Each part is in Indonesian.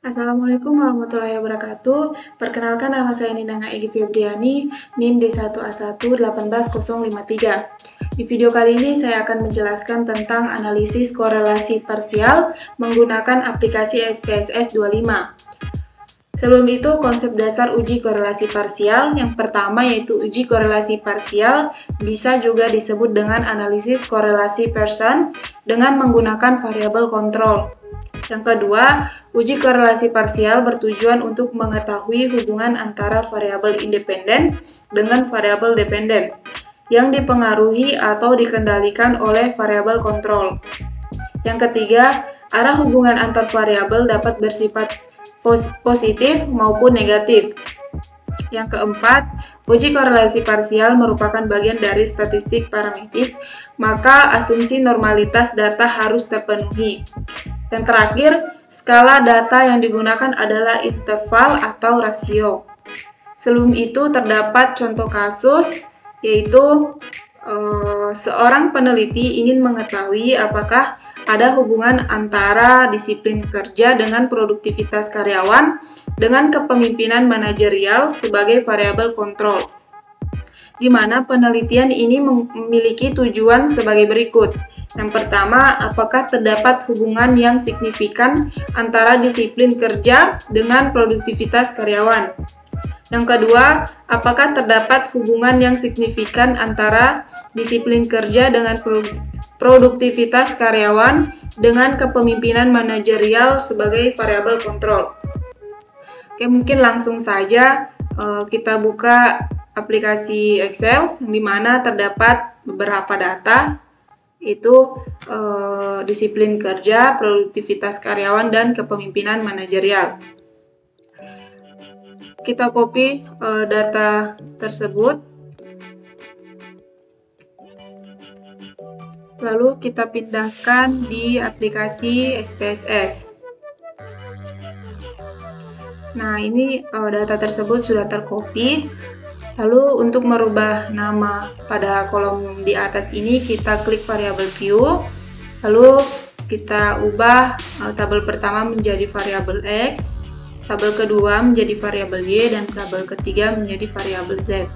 Assalamualaikum warahmatullahi wabarakatuh. Perkenalkan, nama saya Nindanga Egy Febriani, NIM D1A1-18053. Di video kali ini saya akan menjelaskan tentang analisis korelasi parsial menggunakan aplikasi SPSS 25. Sebelum itu, konsep dasar uji korelasi parsial yang pertama yaitu uji korelasi parsial bisa juga disebut dengan analisis korelasi Pearson dengan menggunakan variabel kontrol. Yang kedua, uji korelasi parsial bertujuan untuk mengetahui hubungan antara variabel independen dengan variabel dependen yang dipengaruhi atau dikendalikan oleh variabel kontrol. Yang ketiga, arah hubungan antar variabel dapat bersifat positif maupun negatif. Yang keempat, uji korelasi parsial merupakan bagian dari statistik parametrik, maka asumsi normalitas data harus terpenuhi. Yang terakhir, skala data yang digunakan adalah interval atau rasio. Sebelum itu terdapat contoh kasus, yaitu seorang peneliti ingin mengetahui apakah ada hubungan antara disiplin kerja dengan produktivitas karyawan dengan kepemimpinan manajerial sebagai variabel kontrol, di mana penelitian ini memiliki tujuan sebagai berikut. Yang pertama, apakah terdapat hubungan yang signifikan antara disiplin kerja dengan produktivitas karyawan? Yang kedua, apakah terdapat hubungan yang signifikan antara disiplin kerja dengan produktivitas karyawan dengan kepemimpinan manajerial sebagai variabel kontrol? Oke, mungkin langsung saja kita buka aplikasi Excel yang dimana terdapat beberapa data, itu disiplin kerja, produktivitas karyawan, dan kepemimpinan manajerial. Kita copy data tersebut, lalu kita pindahkan di aplikasi SPSS. Nah, ini data tersebut sudah tercopy. Lalu untuk merubah nama pada kolom di atas ini, kita klik variabel view, lalu kita ubah tabel pertama menjadi variabel X, tabel kedua menjadi variabel Y, dan tabel ketiga menjadi variabel Z.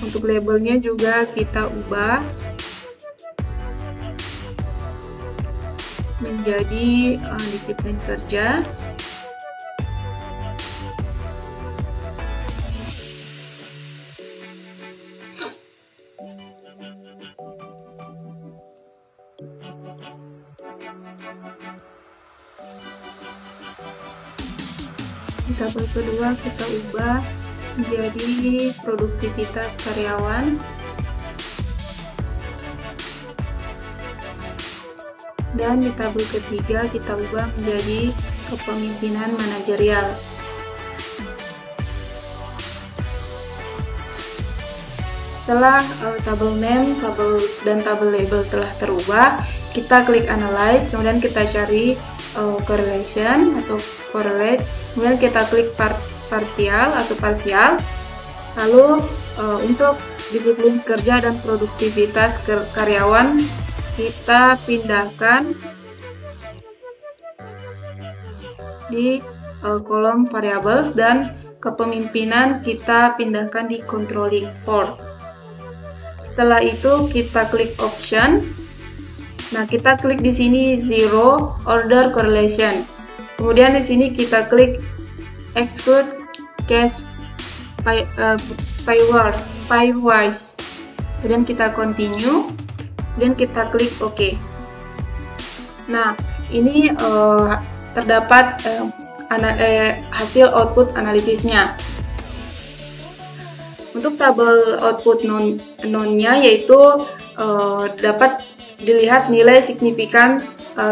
Untuk labelnya juga kita ubah menjadi disiplin kerja. Di tabel kedua kita ubah menjadi produktivitas karyawan, dan di tabel ketiga kita ubah menjadi kepemimpinan manajerial. Setelah tabel name, dan tabel label telah terubah, kita klik analyze, kemudian kita cari correlation atau correlate, kemudian kita klik partial atau parsial. Lalu untuk disiplin kerja dan produktivitas karyawan kita pindahkan di kolom variables, dan kepemimpinan kita pindahkan di controlling for. Setelah itu kita klik option. Nah, kita klik di sini zero order correlation. Kemudian di sini kita klik exclude case pairwise. Kemudian kita continue. Kemudian kita klik OK. Nah, ini terdapat hasil output analisisnya. Untuk tabel output non-nya yaitu dapat dilihat nilai signifikan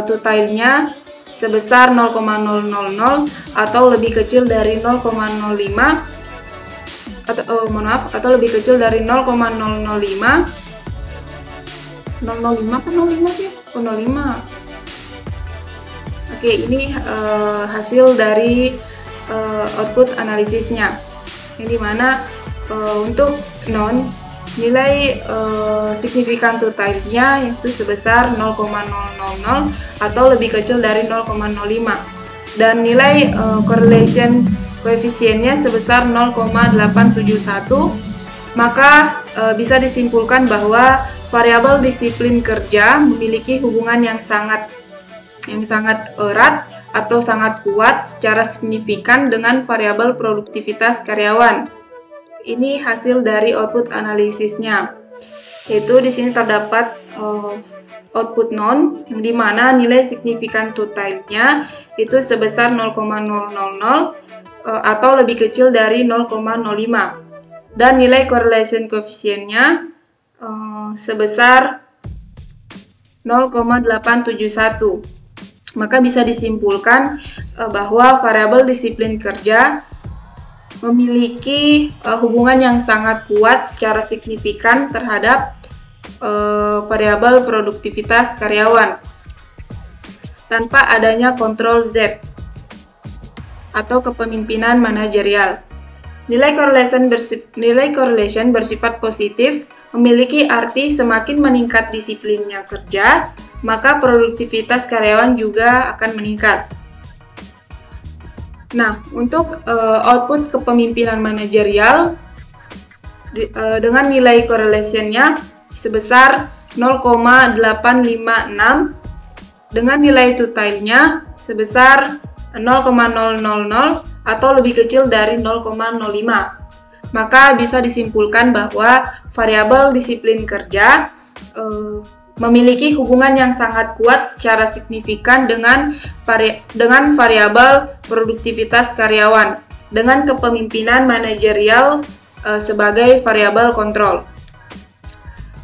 totalnya sebesar 0,000 atau lebih kecil dari 0,05 atau lebih kecil dari 0,005. 005 kan 05 sih? 05. Oke, ini hasil dari output analisisnya, yang dimana untuk non nilai signifikan totalnya yaitu sebesar 0,000 atau lebih kecil dari 0,05. dan nilai correlation koefisiennya sebesar 0,871, maka bisa disimpulkan bahwa variabel disiplin kerja memiliki hubungan yang sangat erat atau sangat kuat secara signifikan dengan variabel produktivitas karyawan. Ini hasil dari output analisisnya. Yaitu di sini terdapat output non, yang dimana nilai signifikan totalnya itu sebesar 0,000 atau lebih kecil dari 0,05, dan nilai correlation koefisiennya sebesar 0,871. Maka bisa disimpulkan bahwa variabel disiplin kerja memiliki hubungan yang sangat kuat secara signifikan terhadap variabel produktivitas karyawan tanpa adanya kontrol Z atau kepemimpinan manajerial. Nilai correlation bersifat positif memiliki arti semakin meningkat disiplinnya kerja, maka produktivitas karyawan juga akan meningkat. Nah, untuk output kepemimpinan manajerial dengan nilai correlation-nya sebesar 0,856 dengan nilai totalnya sebesar 0,000 atau lebih kecil dari 0,05. Maka bisa disimpulkan bahwa variabel disiplin kerja memiliki hubungan yang sangat kuat secara signifikan dengan variabel produktivitas karyawan dengan kepemimpinan manajerial sebagai variabel kontrol.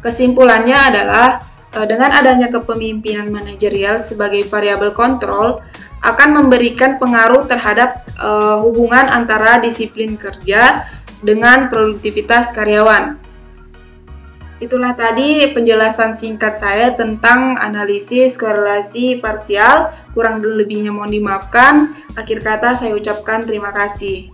Kesimpulannya adalah dengan adanya kepemimpinan manajerial sebagai variabel kontrol akan memberikan pengaruh terhadap hubungan antara disiplin kerja dengan produktivitas karyawan. Itulah tadi penjelasan singkat saya tentang analisis korelasi parsial. Kurang lebihnya mohon dimaafkan. Akhir kata saya ucapkan terima kasih.